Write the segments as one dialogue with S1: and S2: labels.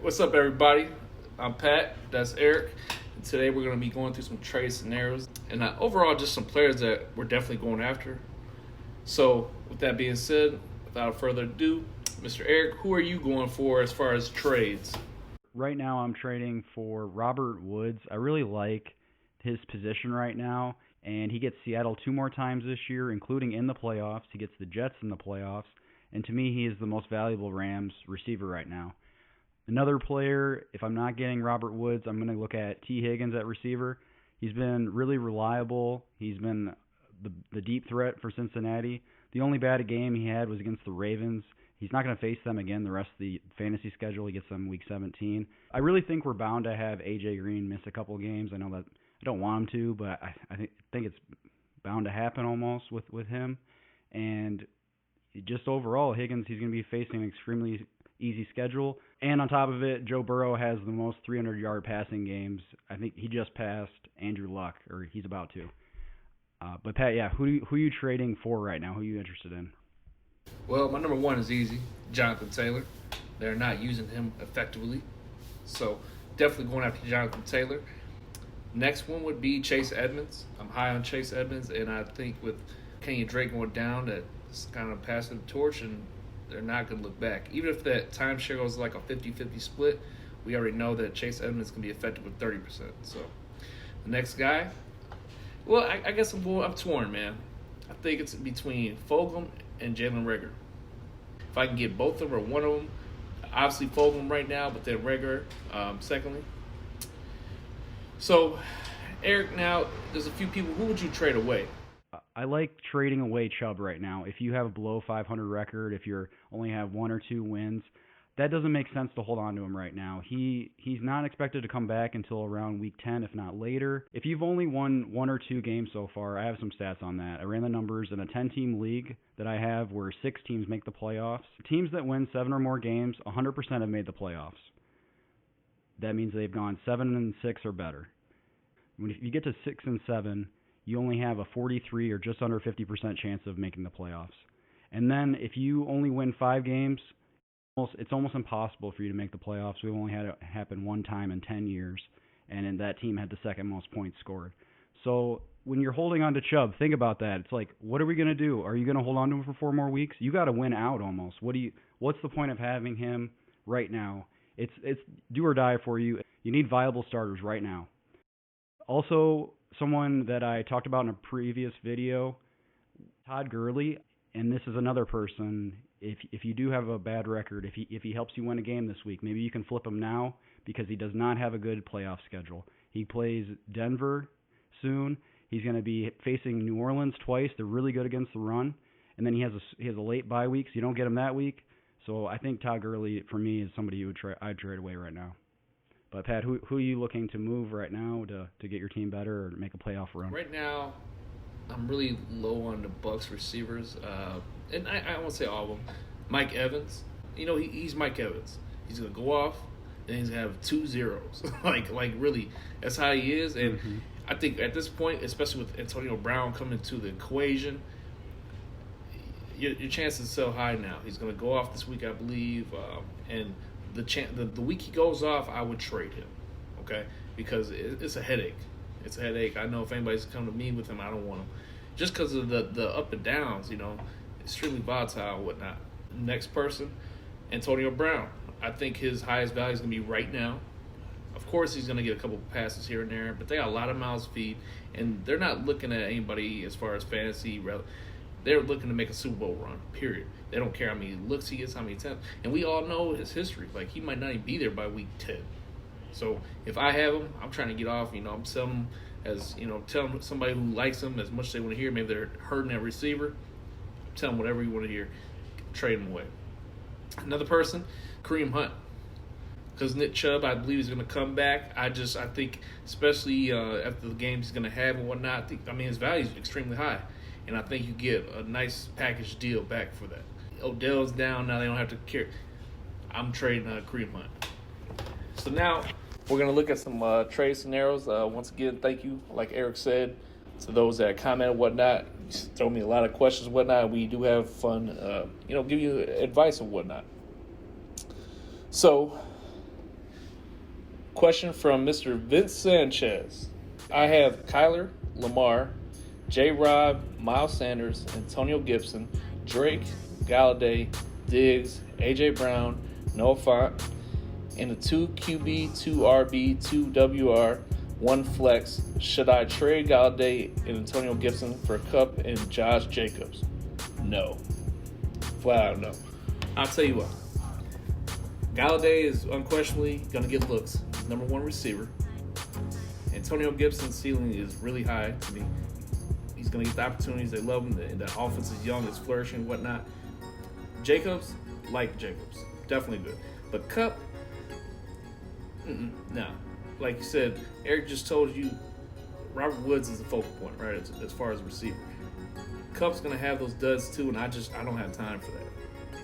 S1: What's up, everybody? I'm Pat. That's Erik. And today we're going to be going through some trade scenarios and overall just some players that we're definitely going after. So, with that being said, without further ado, Mr. Erik, who are you going for as far as trades?
S2: Right now I'm trading for Robert Woods. I really like his position right now, and he gets Seattle 2 more times this year, including in the playoffs. He gets the Jets in the playoffs, and to me he is the most valuable Rams receiver right now. Another player, if I'm not getting Robert Woods, I'm going to look at T. Higgins at receiver. He's been really reliable. He's been the deep threat for Cincinnati. The only bad game he had was against the Ravens. He's not going to face them again the rest of the fantasy schedule. He gets them week 17. I really think we're bound to have A.J. Green miss a couple of games. I know that I don't want him to, but I think it's bound to happen almost with him. And just overall, Higgins, he's going to be facing an extremely easy schedule. And on top of it, Joe Burrow has the most 300-yard passing games. I think he just passed Andrew Luck, or he's about to. But Pat, yeah, who are you trading for right now? Who are you interested in?
S1: Well, my number one is easy, Jonathan Taylor. They're not using him effectively, so definitely going after Jonathan Taylor. Next one would be Chase Edmonds. I'm high on Chase Edmonds, and I think with Kenyon Drake going down, that's kind of passing the torch, and they're not going to look back. Even if that timeshare goes like a 50-50 split, we already know that Chase Edmonds can be effective with 30%. So the next guy, well, I guess I'm torn, man. I think it's between Fulgham and Jalen Reagor. If I can get both of them or one of them, obviously Fulgham right now, but then Reagor secondly. So, Erik, now there's a few people. Who would you trade away?
S2: I like trading away Chubb right now. If you have a below 500 record, if you only have 1 or 2 wins, that doesn't make sense to hold on to him right now. He's not expected to come back until around week 10, if not later. If you've only won 1 or 2 games so far, I have some stats on that. I ran the numbers in a 10-team league that I have where 6 teams make the playoffs. Teams that win 7 or more games, 100% have made the playoffs. That means they've gone 7-6 or better. If you get to 6-7, you only have a 43 or just under 50% chance of making the playoffs. And then if you only win 5 games, it's almost impossible for you to make the playoffs. We've only had it happen 1 time in 10 years, and that team had the second most points scored. So when you're holding on to Chubb, think about that. It's like, what are we going to do? Are you going to hold on to him for 4 more weeks? You got to win out almost. What's the point of having him right now? It's do or die for you. You need viable starters right now. Also, someone that I talked about in a previous video, Todd Gurley, and this is another person. If you do have a bad record, if he helps you win a game this week, maybe you can flip him now because he does not have a good playoff schedule. He plays Denver soon. He's going to be facing New Orleans twice. They're really good against the run, and then he has a late bye week, so you don't get him that week. So I think Todd Gurley for me is somebody I'd trade away right now. But Pat, who are you looking to move right now to get your team better or make a playoff run?
S1: Right now, I'm really low on the Bucs receivers, and I won't say all of them. Mike Evans, he's Mike Evans. He's gonna go off, and he's gonna have 2 zeros. like really, that's how he is. And I think at this point, especially with Antonio Brown coming to the equation, your chances are so high now. He's gonna go off this week, I believe, and the week he goes off, I would trade him, okay? Because it's a headache. It's a headache. I know if anybody's come to me with him, I don't want him. Just because of the up and downs, extremely volatile and whatnot. Next person, Antonio Brown. I think his highest value is going to be right now. Of course, he's going to get a couple passes here and there, but they got a lot of mouths to feed, and they're not looking at anybody as far as fantasy. They're looking to make a Super Bowl run, period. They don't care how many looks he gets, how many attempts. And we all know his history. Like, he might not even be there by week 10. So if I have him, I'm trying to get off. I'm selling him as, tell somebody who likes him as much as they want to hear. Maybe they're hurting that receiver. Tell them whatever you want to hear. Trade him away. Another person, Kareem Hunt. Because Nick Chubb, I believe, is going to come back. I think, especially after the games he's going to have and whatnot, his value is extremely high. And I think you get a nice package deal back for that. Odell's down now; they don't have to care. I'm trading Kareem Hunt. So now we're gonna look at some trade scenarios. Once again, thank you, like Erik said, to those that comment and whatnot. Throw me a lot of questions and whatnot. We do have fun, give you advice and whatnot. So Question from Mr. Vince Sanchez. I have Kyler, Lamar, J-Rob, Miles Sanders, Antonio Gibson, Drake, Galladay, Diggs, A.J. Brown, Noah Fant, and a 2 QB, 2 RB, 2 WR, 1 flex. Should I trade Galladay and Antonio Gibson for Kupp and Josh Jacobs? No. Flat out no. I'll tell you what. Galladay is unquestionably going to get looks. Number 1 receiver. Antonio Gibson's ceiling is really high to me. He's going to get the opportunities. They love him. The offense is young, it's flourishing, and whatnot. Jacobs, definitely good. But Kupp, no. Like you said, Erik just told you, Robert Woods is the focal point, right? As far as receiver, Kupp's going to have those duds too, and I don't have time for that.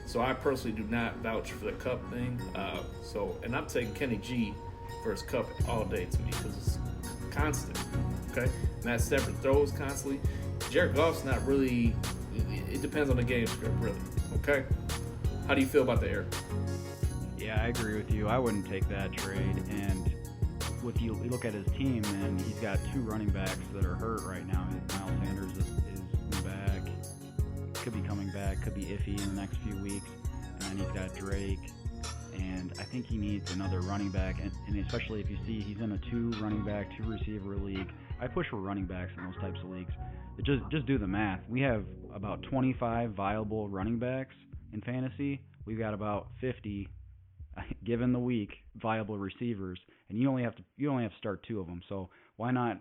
S1: So I personally do not vouch for the Kupp thing. And I'm taking Kenny G versus Kupp all day to me because it's constant. Okay, and that separate throws constantly. Jared Goff's not really. It depends on the game script, really. Okay, how do you feel about the Erik?
S2: Yeah, I agree with you. I wouldn't take that trade. And if you look at his team, and he's got 2 running backs that are hurt right now. Miles Sanders is back, could be coming back, could be iffy in the next few weeks. And then he's got Drake, and I think he needs another running back. And especially if you see he's in a 2 running back, 2 receiver league. I push for running backs in those types of leagues. Just do the math. We have about 25 viable running backs in fantasy. We've got about 50, given the week, viable receivers, and you only have to start 2 of them. So why not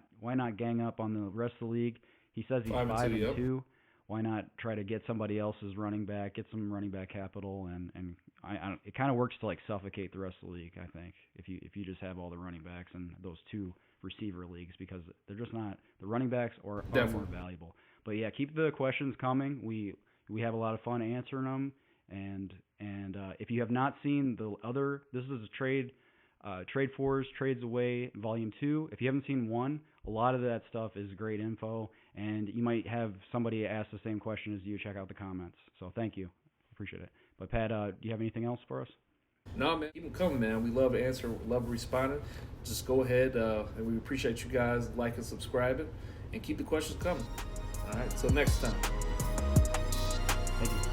S2: gang up on the rest of the league? He says he's 5-2. Why not try to get somebody else's running back, get some running back capital, and it kind of works to like suffocate the rest of the league. I think if you just have all the running backs in those 2 receiver leagues, because they're just not, the running backs are more valuable. But yeah, keep the questions coming. We have a lot of fun answering them. And if you have not seen the other, this is a Trade 4s, Trades Away, Volume 2. If you haven't seen 1, a lot of that stuff is great info, and you might have somebody ask the same question as you. Check out the comments. So thank you. Appreciate it. But Pat, do you have anything else for us?
S1: No, man, keep them coming, man. We love answering, love responding. Just go ahead, and we appreciate you guys liking, subscribing, and keep the questions coming. All right, until next time.
S2: Thank you.